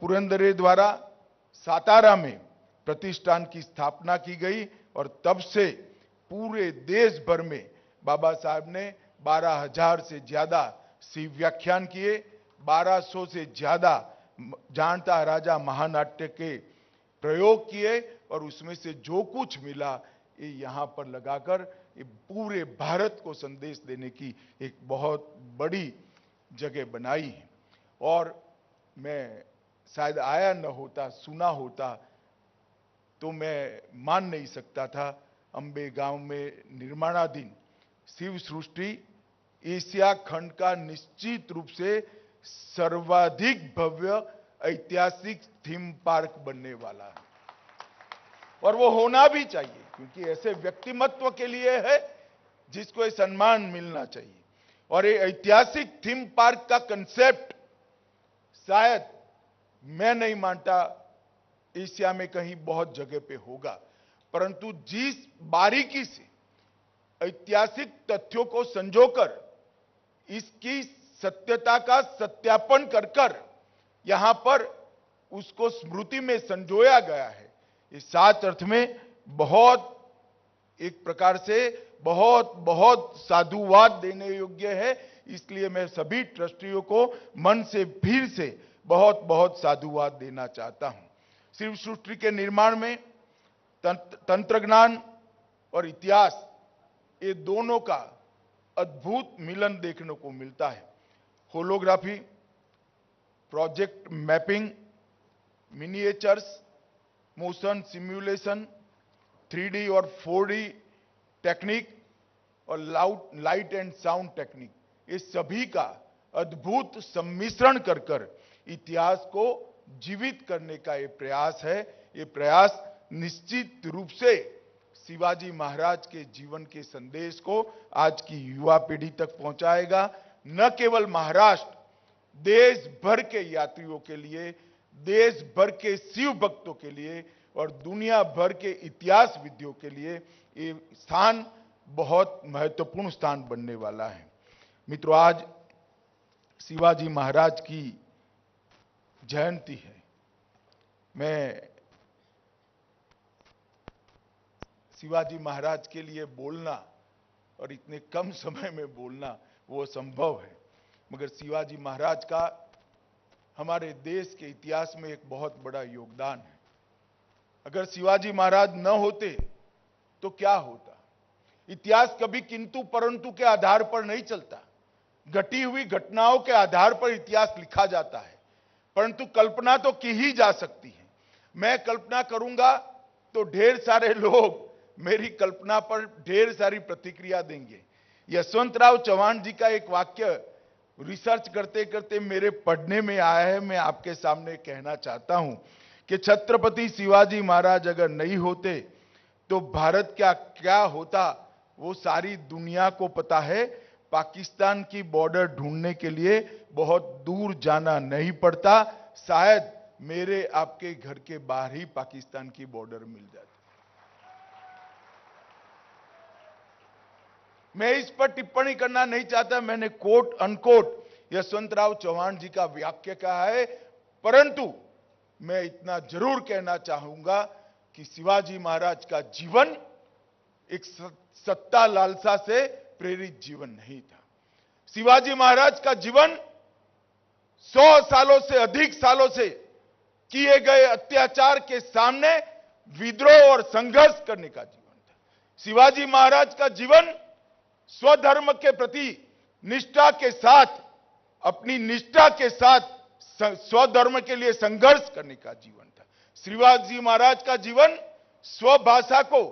पुरंदरे द्वारा सातारा में प्रतिष्ठान की स्थापना की गई और तब से पूरे देश भर में बाबा साहब ने 12,000 से ज्यादा शिव व्याख्यान किए, 1200 से ज्यादा जानता राजा महानाट्य के प्रयोग किए और उसमें से जो कुछ मिला ये यहाँ पर लगाकर ये पूरे भारत को संदेश देने की एक बहुत बड़ी जगह बनाई है। और मैं शायद आया न होता, सुना होता तो मैं मान नहीं सकता था। अंबे गांव में निर्माणाधीन शिव सृष्टि एशिया खंड का निश्चित रूप से सर्वाधिक भव्य ऐतिहासिक थीम पार्क बनने वाला है और वो होना भी चाहिए, क्योंकि ऐसे व्यक्तिमत्व के लिए है जिसको ये सम्मान मिलना चाहिए। और ये ऐतिहासिक थीम पार्क का कंसेप्ट शायद मैं नहीं मानता एशिया में कहीं बहुत जगह पे होगा, परंतु जिस बारीकी से ऐतिहासिक तथ्यों को संजोकर इसकी सत्यता का सत्यापन कर कर यहां पर उसको स्मृति में संजोया गया है, इस सात अर्थ में बहुत एक प्रकार से बहुत बहुत साधुवाद देने योग्य है। इसलिए मैं सभी ट्रस्टियों को मन से फिर से बहुत बहुत साधुवाद देना चाहता हूं। शिव सृष्टि के निर्माण में तंत्र ज्ञान और इतिहास ये दोनों का अद्भुत मिलन देखने को मिलता है। Holography, project mapping, miniatures, motion simulation, 3D और 4D टेक्निक और लाइट एंड साउंड टेक्निक, ये सभी का अद्भुत सम्मिश्रण कर कर इतिहास को जीवित करने का ये प्रयास है। ये प्रयास निश्चित रूप से शिवाजी महाराज के जीवन के संदेश को आज की युवा पीढ़ी तक पहुंचाएगा। न केवल महाराष्ट्र, देश भर के यात्रियों के लिए, देश भर के शिव भक्तों के लिए और दुनिया भर के इतिहास विदों के लिए ये स्थान बहुत महत्वपूर्ण स्थान बनने वाला है। मित्रों, आज शिवाजी महाराज की जयंती है। मैं शिवाजी महाराज के लिए बोलना और इतने कम समय में बोलना वो संभव है, मगर शिवाजी महाराज का हमारे देश के इतिहास में एक बहुत बड़ा योगदान है। अगर शिवाजी महाराज न होते तो क्या होता? इतिहास कभी किंतु परंतु के आधार पर नहीं चलता। घटी हुई घटनाओं के आधार पर इतिहास लिखा जाता है, परंतु कल्पना तो की ही जा सकती है। मैं कल्पना करूंगा तो ढेर सारे लोग मेरी कल्पना पर ढेर सारी प्रतिक्रिया देंगे। यशवंतराव चौहान जी का एक वाक्य रिसर्च करते करते मेरे पढ़ने में आया है, मैं आपके सामने कहना चाहता हूं कि छत्रपति शिवाजी महाराज अगर नहीं होते तो भारत क्या होता वो सारी दुनिया को पता है। पाकिस्तान की बॉर्डर ढूंढने के लिए बहुत दूर जाना नहीं पड़ता, शायद मेरे आपके घर के बाहर ही पाकिस्तान की बॉर्डर मिल जाती। मैं इस पर टिप्पणी करना नहीं चाहता, मैंने कोट अनकोट यशवंतराव चौहान जी का वाक्य कहा है, परंतु मैं इतना जरूर कहना चाहूंगा कि शिवाजी महाराज का जीवन एक सत्ता लालसा से प्रेरित जीवन नहीं था। शिवाजी महाराज का जीवन 100 सालों से अधिक सालों से किए गए अत्याचार के सामने विद्रोह और संघर्ष करने का जीवन था। शिवाजी महाराज का जीवन स्वधर्म के प्रति निष्ठा के साथ, अपनी निष्ठा के साथ स्वधर्म के लिए संघर्ष करने का जीवन था। शिवाजी महाराज का जीवन स्वभाषा को